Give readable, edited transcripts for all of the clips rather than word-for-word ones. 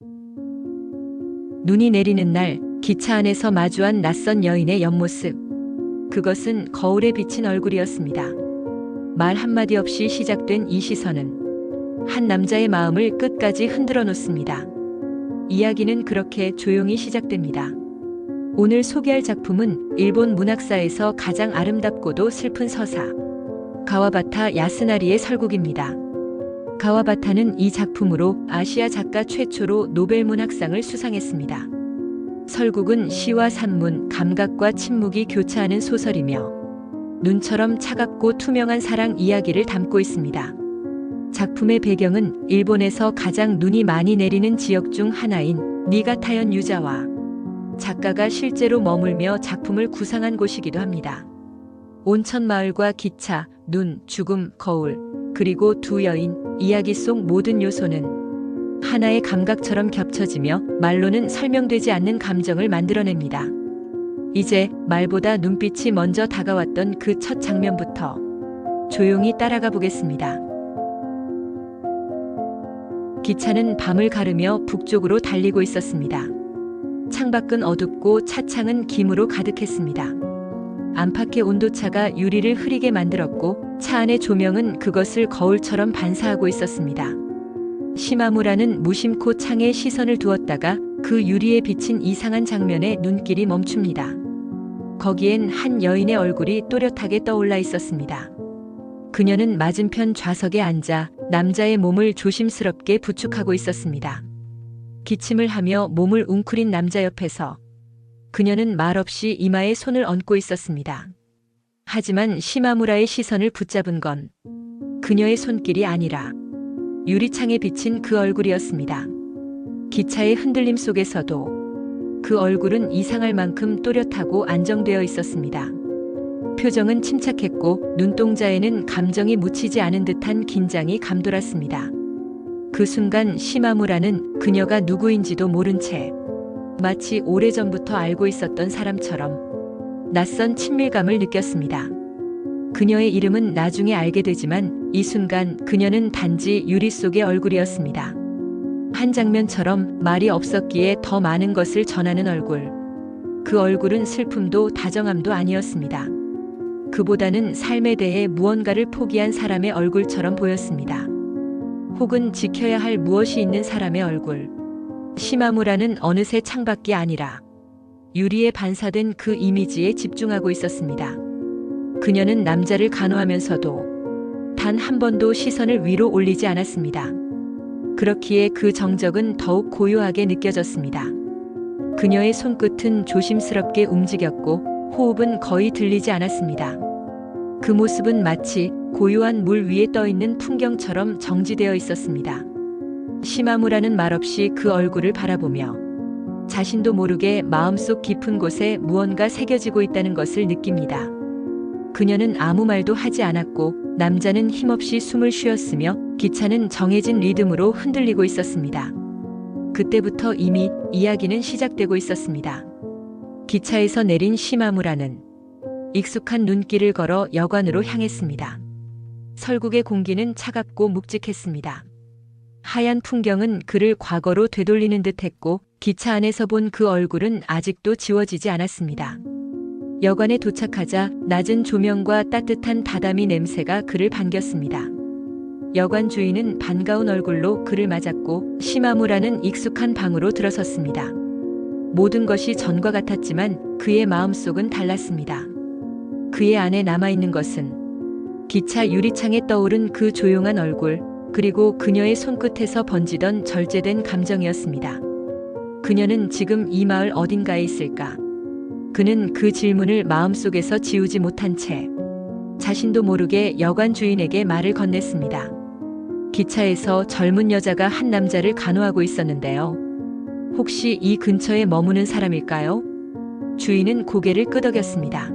눈이 내리는 날 기차 안에서 마주한 낯선 여인의 옆모습. 그것은 거울에 비친 얼굴이었습니다. 말 한마디 없이 시작된 이 시선은 한 남자의 마음을 끝까지 흔들어 놓습니다. 이야기는 그렇게 조용히 시작됩니다. 오늘 소개할 작품은 일본 문학사에서 가장 아름답고도 슬픈 서사, 가와바타 야스나리의 설국입니다. 가와바타는 이 작품으로 아시아 작가 최초로 노벨 문학상을 수상했습니다. 설국은 시와 산문, 감각과 침묵이 교차하는 소설이며 눈처럼 차갑고 투명한 사랑 이야기를 담고 있습니다. 작품의 배경은 일본에서 가장 눈이 많이 내리는 지역 중 하나인 니가타현 유자와 작가가 실제로 머물며 작품을 구상한 곳이기도 합니다. 온천 마을과 기차, 눈, 죽음, 거울, 그리고 두 여인, 이야기 속 모든 요소는 하나의 감각처럼 겹쳐지며 말로는 설명되지 않는 감정을 만들어냅니다. 이제 말보다 눈빛이 먼저 다가왔던 그 첫 장면부터 조용히 따라가 보겠습니다. 기차는 밤을 가르며 북쪽으로 달리고 있었습니다. 창밖은 어둡고 차창은 김으로 가득했습니다. 안팎의 온도차가 유리를 흐리게 만들었고 차 안의 조명은 그것을 거울처럼 반사하고 있었습니다. 시마무라는 무심코 창에 시선을 두었다가 그 유리에 비친 이상한 장면에 눈길이 멈춥니다. 거기엔 한 여인의 얼굴이 또렷하게 떠올라 있었습니다. 그녀는 맞은편 좌석에 앉아 남자의 몸을 조심스럽게 부축하고 있었습니다. 기침을 하며 몸을 웅크린 남자 옆에서 그녀는 말없이 이마에 손을 얹고 있었습니다. 하지만 시마무라의 시선을 붙잡은 건 그녀의 손길이 아니라 유리창에 비친 그 얼굴이었습니다. 기차의 흔들림 속에서도 그 얼굴은 이상할 만큼 또렷하고 안정되어 있었습니다. 표정은 침착했고 눈동자에는 감정이 묻히지 않은 듯한 긴장이 감돌았습니다. 그 순간 시마무라는 그녀가 누구인지도 모른 채 마치 오래전부터 알고 있었던 사람처럼 낯선 친밀감을 느꼈습니다. 그녀의 이름은 나중에 알게 되지만 이 순간 그녀는 단지 유리 속의 얼굴이었습니다. 한 장면처럼 말이 없었기에 더 많은 것을 전하는 얼굴. 그 얼굴은 슬픔도 다정함도 아니었습니다. 그보다는 삶에 대해 무언가를 포기한 사람의 얼굴처럼 보였습니다. 혹은 지켜야 할 무엇이 있는 사람의 얼굴. 시마무라는 어느새 창밖이 아니라 유리에 반사된 그 이미지에 집중하고 있었습니다. 그녀는 남자를 간호하면서도 단 한 번도 시선을 위로 올리지 않았습니다. 그렇기에 그 정적은 더욱 고요하게 느껴졌습니다. 그녀의 손끝은 조심스럽게 움직였고 호흡은 거의 들리지 않았습니다. 그 모습은 마치 고요한 물 위에 떠 있는 풍경처럼 정지되어 있었습니다. 시마무라는 말없이 그 얼굴을 바라보며 자신도 모르게 마음속 깊은 곳에 무언가 새겨지고 있다는 것을 느낍니다. 그녀는 아무 말도 하지 않았고 남자는 힘없이 숨을 쉬었으며 기차는 정해진 리듬으로 흔들리고 있었습니다. 그때부터 이미 이야기는 시작되고 있었습니다. 기차에서 내린 시마무라는 익숙한 눈길을 걸어 여관으로 향했습니다. 설국의 공기는 차갑고 묵직했습니다. 하얀 풍경은 그를 과거로 되돌리는 듯했고 기차 안에서 본 그 얼굴은 아직도 지워지지 않았습니다. 여관에 도착하자 낮은 조명과 따뜻한 다다미 냄새가 그를 반겼습니다. 여관 주인은 반가운 얼굴로 그를 맞았고 시마무라는 익숙한 방으로 들어섰습니다. 모든 것이 전과 같았지만 그의 마음속은 달랐습니다. 그의 안에 남아있는 것은 기차 유리창에 떠오른 그 조용한 얼굴, 그리고 그녀의 손끝에서 번지던 절제된 감정이었습니다. 그녀는 지금 이 마을 어딘가에 있을까? 그는 그 질문을 마음속에서 지우지 못한 채 자신도 모르게 여관 주인에게 말을 건넸습니다. 기차에서 젊은 여자가 한 남자를 간호하고 있었는데요. 혹시 이 근처에 머무는 사람일까요? 주인은 고개를 끄덕였습니다.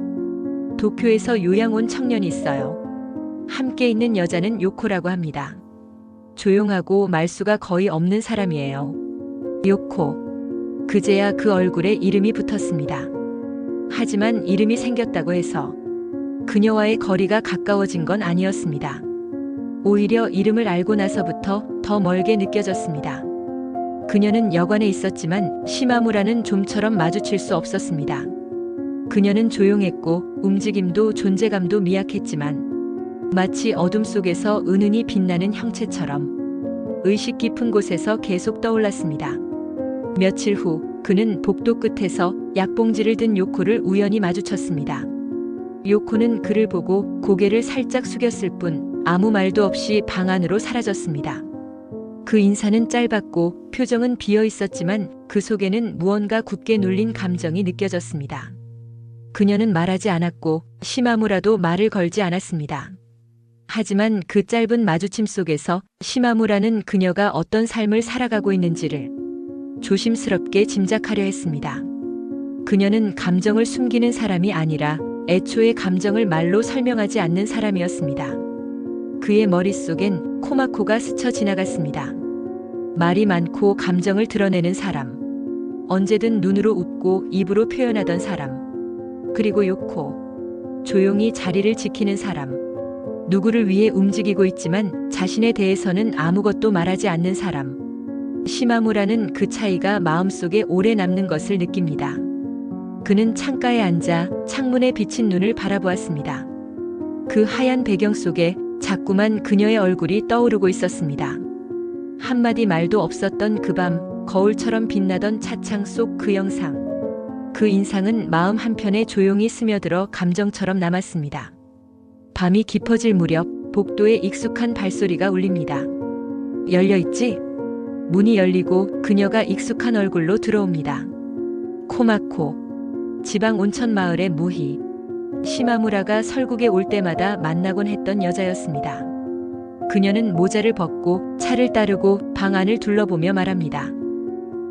도쿄에서 요양 온 청년이 있어요. 함께 있는 여자는 요코라고 합니다. 조용하고 말수가 거의 없는 사람이에요. 요코. 그제야 그 얼굴에 이름이 붙었습니다. 하지만 이름이 생겼다고 해서 그녀와의 거리가 가까워진 건 아니었습니다. 오히려 이름을 알고 나서부터 더 멀게 느껴졌습니다. 그녀는 여관에 있었지만 시마무라는 좀처럼 마주칠 수 없었습니다. 그녀는 조용했고 움직임도 존재감도 미약했지만 마치 어둠 속에서 은은히 빛나는 형체처럼 의식 깊은 곳에서 계속 떠올랐습니다. 며칠 후 그는 복도 끝에서 약봉지를 든 요코를 우연히 마주쳤습니다. 요코는 그를 보고 고개를 살짝 숙였을 뿐 아무 말도 없이 방 안으로 사라졌습니다. 그 인사는 짧았고 표정은 비어 있었지만 그 속에는 무언가 굳게 눌린 감정이 느껴졌습니다. 그녀는 말하지 않았고 시마무라도 말을 걸지 않았습니다. 하지만 그 짧은 마주침 속에서 시마무라는 그녀가 어떤 삶을 살아가고 있는지를 조심스럽게 짐작하려 했습니다. 그녀는 감정을 숨기는 사람이 아니라 애초에 감정을 말로 설명하지 않는 사람이었습니다. 그의 머릿속엔 코마코가 스쳐 지나갔습니다. 말이 많고 감정을 드러내는 사람. 언제든 눈으로 웃고 입으로 표현하던 사람. 그리고 요코. 조용히 자리를 지키는 사람. 누구를 위해 움직이고 있지만 자신에 대해서는 아무것도 말하지 않는 사람. 시마무라는 그 차이가 마음속에 오래 남는 것을 느낍니다. 그는 창가에 앉아 창문에 비친 눈을 바라보았습니다. 그 하얀 배경 속에 자꾸만 그녀의 얼굴이 떠오르고 있었습니다. 한마디 말도 없었던 그 밤, 거울처럼 빛나던 차창 속 그 영상. 그 인상은 마음 한편에 조용히 스며들어 감정처럼 남았습니다. 밤이 깊어질 무렵 복도에 익숙한 발소리가 울립니다. 열려있지? 문이 열리고 그녀가 익숙한 얼굴로 들어옵니다. 코마코. 지방 온천 마을의 무희. 시마무라가 설국에 올 때마다 만나곤 했던 여자였습니다. 그녀는 모자를 벗고 차를 따르고 방 안을 둘러보며 말합니다.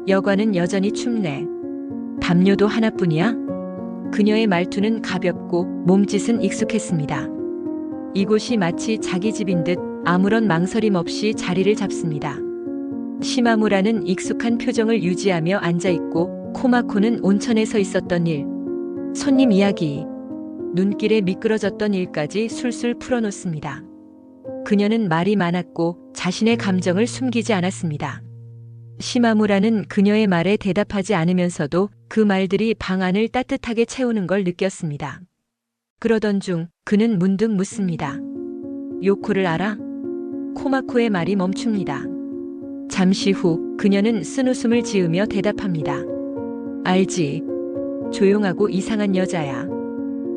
여관은 여전히 춥네. 담요도 하나뿐이야? 그녀의 말투는 가볍고 몸짓은 익숙했습니다. 이곳이 마치 자기 집인 듯 아무런 망설임 없이 자리를 잡습니다. 시마무라는 익숙한 표정을 유지하며 앉아있고 코마코는 온천에서 있었던 일, 손님 이야기, 눈길에 미끄러졌던 일까지 술술 풀어놓습니다. 그녀는 말이 많았고 자신의 감정을 숨기지 않았습니다. 시마무라는 그녀의 말에 대답하지 않으면서도 그 말들이 방 안을 따뜻하게 채우는 걸 느꼈습니다. 그러던 중 그는 문득 묻습니다. 요코를 알아? 코마코의 말이 멈춥니다. 잠시 후 그녀는 쓴웃음을 지으며 대답합니다. 알지. 조용하고 이상한 여자야.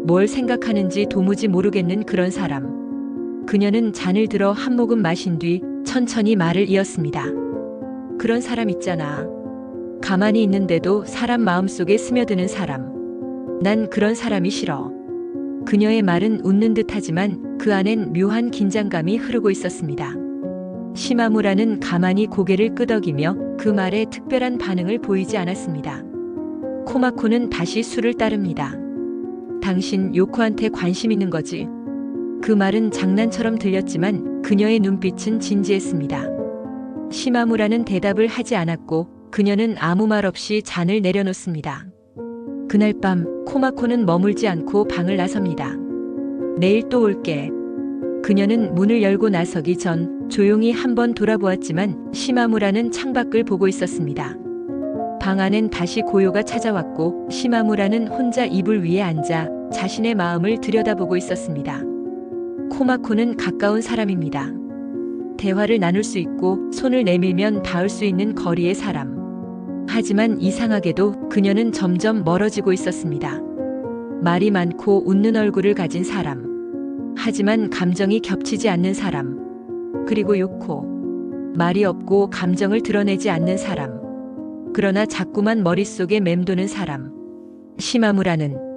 뭘 생각하는지 도무지 모르겠는 그런 사람. 그녀는 잔을 들어 한 모금 마신 뒤 천천히 말을 이었습니다. 그런 사람 있잖아. 가만히 있는데도 사람 마음속에 스며드는 사람. 난 그런 사람이 싫어. 그녀의 말은 웃는 듯하지만 그 안엔 묘한 긴장감이 흐르고 있었습니다. 시마무라는 가만히 고개를 끄덕이며 그 말에 특별한 반응을 보이지 않았습니다. 코마코는 다시 술을 따릅니다. 당신 요코한테 관심 있는 거지? 그 말은 장난처럼 들렸지만 그녀의 눈빛은 진지했습니다. 시마무라는 대답을 하지 않았고 그녀는 아무 말 없이 잔을 내려놓습니다. 그날 밤 코마코는 머물지 않고 방을 나섭니다. 내일 또 올게. 그녀는 문을 열고 나서기 전 조용히 한번 돌아보았지만 시마무라는 창밖을 보고 있었습니다. 방 안엔 다시 고요가 찾아왔고 시마무라는 혼자 이불 위에 앉아 자신의 마음을 들여다보고 있었습니다. 코마코는 가까운 사람입니다. 대화를 나눌 수 있고 손을 내밀면 닿을 수 있는 거리의 사람. 하지만 이상하게도 그녀는 점점 멀어지고 있었습니다. 말이 많고 웃는 얼굴을 가진 사람. 하지만 감정이 겹치지 않는 사람. 그리고 요코. 말이 없고 감정을 드러내지 않는 사람. 그러나 자꾸만 머릿속에 맴도는 사람. 시마무라는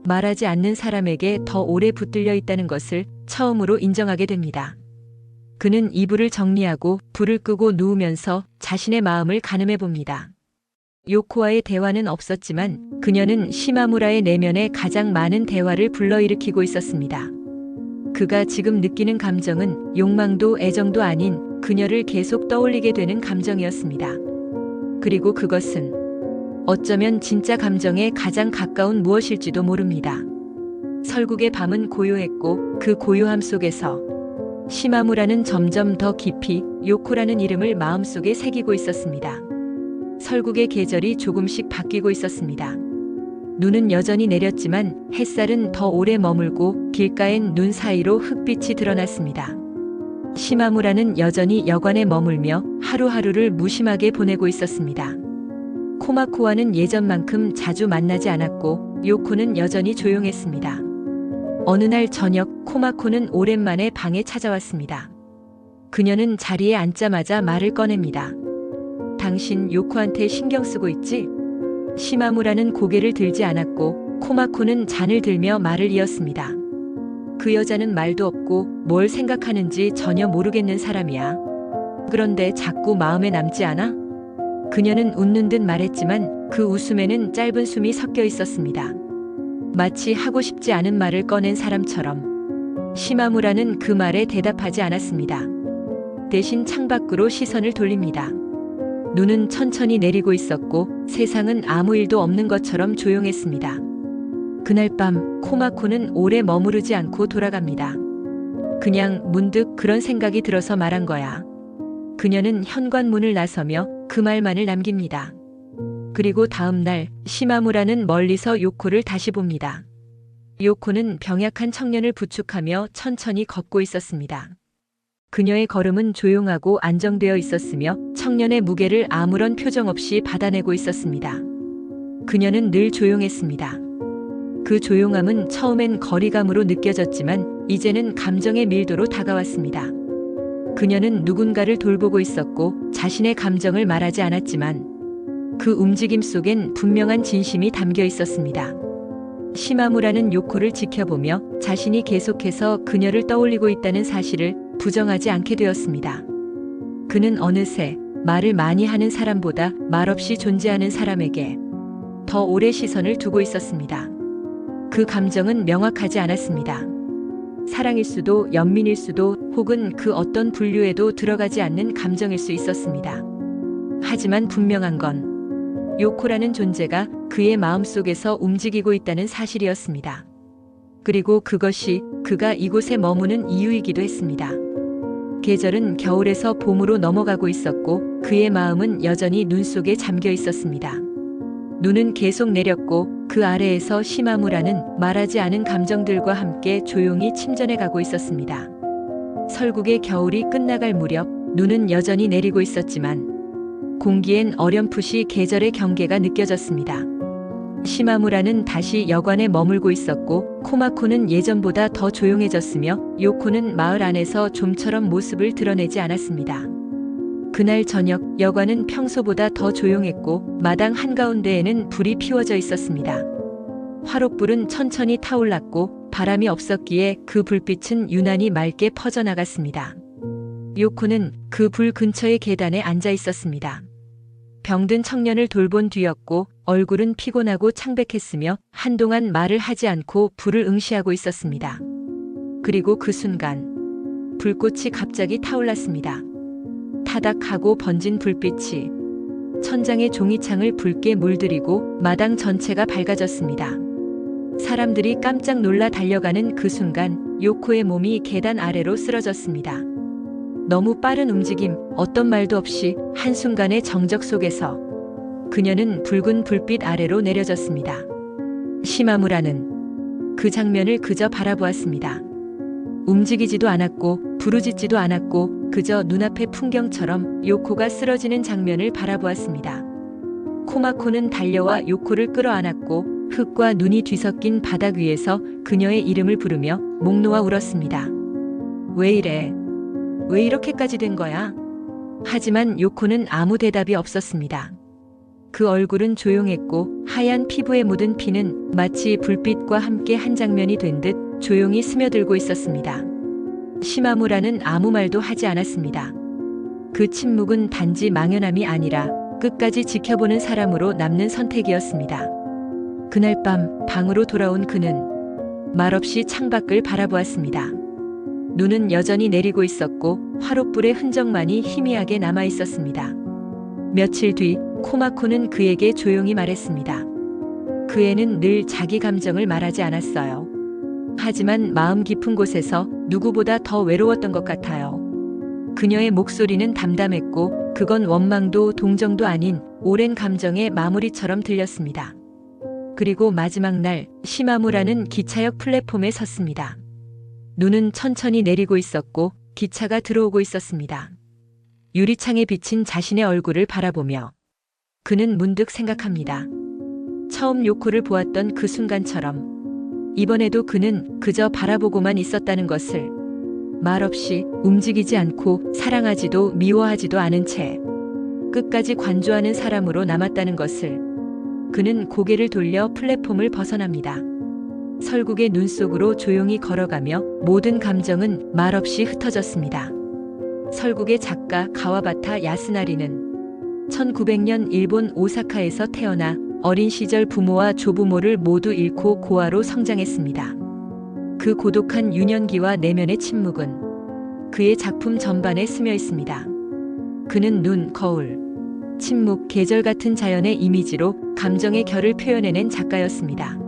말하지 않는 사람에게 더 오래 붙들려 있다는 것을 처음으로 인정하게 됩니다. 그는 이불을 정리하고 불을 끄고 누우면서 자신의 마음을 가늠해 봅니다. 요코와의 대화는 없었지만 그녀는 시마무라의 내면에 가장 많은 대화를 불러일으키고 있었습니다. 그가 지금 느끼는 감정은 욕망도 애정도 아닌 그녀를 계속 떠올리게 되는 감정이었습니다. 그리고 그것은 어쩌면 진짜 감정에 가장 가까운 무엇일지도 모릅니다. 설국의 밤은 고요했고 그 고요함 속에서 시마무라는 점점 더 깊이 요코라는 이름을 마음속에 새기고 있었습니다. 설국의 계절이 조금씩 바뀌고 있었습니다. 눈은 여전히 내렸지만 햇살은 더 오래 머물고 길가엔 눈 사이로 흙빛이 드러났습니다. 시마무라는 여전히 여관에 머물며 하루하루를 무심하게 보내고 있었습니다. 코마코와는 예전만큼 자주 만나지 않았고 요코는 여전히 조용했습니다. 어느 날 저녁 코마코는 오랜만에 방에 찾아왔습니다. 그녀는 자리에 앉자마자 말을 꺼냅니다. 당신 요코한테 신경 쓰고 있지? 시마무라는 고개를 들지 않았고 코마코는 잔을 들며 말을 이었습니다. 그 여자는 말도 없고 뭘 생각하는지 전혀 모르겠는 사람이야. 그런데 자꾸 마음에 남지 않아? 그녀는 웃는 듯 말했지만 그 웃음에는 짧은 숨이 섞여 있었습니다. 마치 하고 싶지 않은 말을 꺼낸 사람처럼. 시마무라는 그 말에 대답하지 않았습니다. 대신 창밖으로 시선을 돌립니다. 눈은 천천히 내리고 있었고 세상은 아무 일도 없는 것처럼 조용했습니다. 그날 밤 코마코는 오래 머무르지 않고 돌아갑니다. 그냥 문득 그런 생각이 들어서 말한 거야. 그녀는 현관문을 나서며 그 말만을 남깁니다. 그리고 다음 날 시마무라는 멀리서 요코를 다시 봅니다. 요코는 병약한 청년을 부축하며 천천히 걷고 있었습니다. 그녀의 걸음은 조용하고 안정되어 있었으며 청년의 무게를 아무런 표정 없이 받아내고 있었습니다. 그녀는 늘 조용했습니다. 그 조용함은 처음엔 거리감으로 느껴졌지만 이제는 감정의 밀도로 다가왔습니다. 그녀는 누군가를 돌보고 있었고 자신의 감정을 말하지 않았지만 그 움직임 속엔 분명한 진심이 담겨 있었습니다. 시마무라는 요코를 지켜보며 자신이 계속해서 그녀를 떠올리고 있다는 사실을 부정하지 않게 되었습니다. 그는 어느새 말을 많이 하는 사람보다 말없이 존재하는 사람에게 더 오래 시선을 두고 있었습니다. 그 감정은 명확하지 않았습니다. 사랑일 수도 연민일 수도 혹은 그 어떤 분류에도 들어가지 않는 감정일 수 있었습니다. 하지만 분명한 건 요코라는 존재가 그의 마음속에서 움직이고 있다는 사실이었습니다. 그리고 그것이 그가 이곳에 머무는 이유이기도 했습니다. 계절은 겨울에서 봄으로 넘어가고 있었고 그의 마음은 여전히 눈 속에 잠겨 있었습니다. 눈은 계속 내렸고 그 아래에서 시마무라는 말하지 않은 감정들과 함께 조용히 침전해 가고 있었습니다. 설국의 겨울이 끝나갈 무렵 눈은 여전히 내리고 있었지만 공기엔 어렴풋이 계절의 경계가 느껴졌습니다. 시마무라는 다시 여관에 머물고 있었고 코마코는 예전보다 더 조용해졌으며 요코는 마을 안에서 좀처럼 모습을 드러내지 않았습니다. 그날 저녁 여관은 평소보다 더 조용했고 마당 한가운데에는 불이 피워져 있었습니다. 화롯불은 천천히 타올랐고 바람이 없었기에 그 불빛은 유난히 맑게 퍼져나갔습니다. 요코는 그 불 근처의 계단에 앉아 있었습니다. 병든 청년을 돌본 뒤였고 얼굴은 피곤하고 창백했으며 한동안 말을 하지 않고 불을 응시하고 있었습니다. 그리고 그 순간 불꽃이 갑자기 타올랐습니다. 타닥하고 번진 불빛이 천장의 종이창을 붉게 물들이고 마당 전체가 밝아졌습니다. 사람들이 깜짝 놀라 달려가는 그 순간 요코의 몸이 계단 아래로 쓰러졌습니다. 너무 빠른 움직임, 어떤 말도 없이 한순간의 정적 속에서 그녀는 붉은 불빛 아래로 내려졌습니다. 시마무라는 그 장면을 그저 바라보았습니다. 움직이지도 않았고 부르짖지도 않았고 그저 눈앞의 풍경처럼 요코가 쓰러지는 장면을 바라보았습니다. 코마코는 달려와 요코를 끌어안았고 흙과 눈이 뒤섞인 바닥 위에서 그녀의 이름을 부르며 목 놓아 울었습니다. 왜 이래? 왜 이렇게까지 된 거야? 하지만 요코는 아무 대답이 없었습니다. 그 얼굴은 조용했고 하얀 피부에 묻은 피는 마치 불빛과 함께 한 장면이 된 듯 조용히 스며들고 있었습니다. 시마무라는 아무 말도 하지 않았습니다. 그 침묵은 단지 망연함이 아니라 끝까지 지켜보는 사람으로 남는 선택이었습니다. 그날 밤 방으로 돌아온 그는 말없이 창밖을 바라보았습니다. 눈은 여전히 내리고 있었고 화롯불의 흔적만이 희미하게 남아 있었습니다. 며칠 뒤 코마코는 그에게 조용히 말했습니다. 그 애는 늘 자기 감정을 말하지 않았어요. 하지만 마음 깊은 곳에서 누구보다 더 외로웠던 것 같아요. 그녀의 목소리는 담담했고 그건 원망도 동정도 아닌 오랜 감정의 마무리처럼 들렸습니다. 그리고 마지막 날 시마무라는 기차역 플랫폼에 섰습니다. 눈은 천천히 내리고 있었고 기차가 들어오고 있었습니다. 유리창에 비친 자신의 얼굴을 바라보며 그는 문득 생각합니다. 처음 요코를 보았던 그 순간처럼 이번에도 그는 그저 바라보고만 있었다는 것을, 말없이 움직이지 않고 사랑하지도 미워하지도 않은 채 끝까지 관조하는 사람으로 남았다는 것을. 그는 고개를 돌려 플랫폼을 벗어납니다. 설국의 눈 속으로 조용히 걸어가며 모든 감정은 말없이 흩어졌습니다. 설국의 작가 가와바타 야스나리는 1900년 일본 오사카에서 태어나 어린 시절 부모와 조부모를 모두 잃고 고아로 성장했습니다. 그 고독한 유년기와 내면의 침묵은 그의 작품 전반에 스며 있습니다. 그는 눈, 거울, 침묵, 계절 같은 자연의 이미지로 감정의 결을 표현해낸 작가였습니다.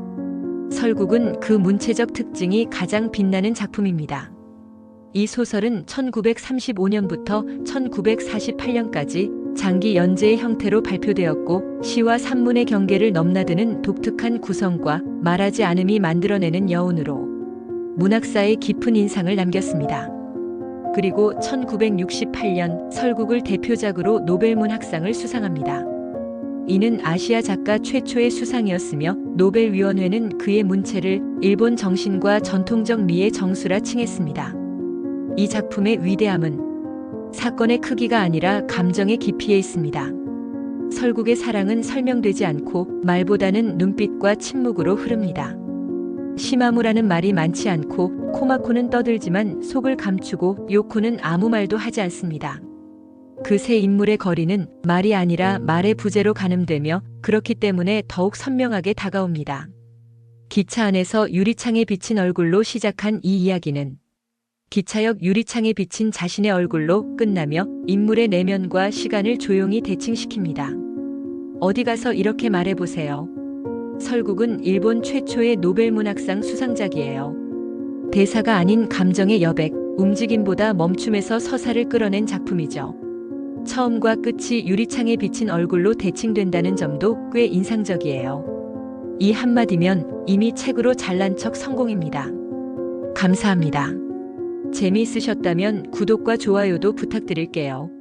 설국은 그 문체적 특징이 가장 빛나는 작품입니다. 이 소설은 1935년부터 1948년까지 장기 연재의 형태로 발표되었고 시와 산문의 경계를 넘나드는 독특한 구성과 말하지 않음이 만들어내는 여운으로 문학사에 깊은 인상을 남겼습니다. 그리고 1968년 설국을 대표작으로 노벨문학상을 수상합니다. 이는 아시아 작가 최초의 수상이었으며 노벨위원회는 그의 문체를 일본 정신과 전통적 미의 정수라 칭했습니다. 이 작품의 위대함은 사건의 크기가 아니라 감정의 깊이에 있습니다. 설국의 사랑은 설명되지 않고 말보다는 눈빛과 침묵으로 흐릅니다. 시마무라는 말이 많지 않고 코마코는 떠들지만 속을 감추고 요코는 아무 말도 하지 않습니다. 그 세 인물의 거리는 말이 아니라 말의 부재로 가늠되며 그렇기 때문에 더욱 선명하게 다가옵니다. 기차 안에서 유리창에 비친 얼굴로 시작한 이 이야기는 기차역 유리창에 비친 자신의 얼굴로 끝나며 인물의 내면과 시간을 조용히 대칭시킵니다. 어디 가서 이렇게 말해보세요. 설국은 일본 최초의 노벨문학상 수상작이에요. 대사가 아닌 감정의 여백, 움직임보다 멈춤에서 서사를 끌어낸 작품이죠. 처음과 끝이 유리창에 비친 얼굴로 대칭된다는 점도 꽤 인상적이에요. 이 한마디면 이미 책으로 잘난 척 성공입니다. 감사합니다. 재미있으셨다면 구독과 좋아요도 부탁드릴게요.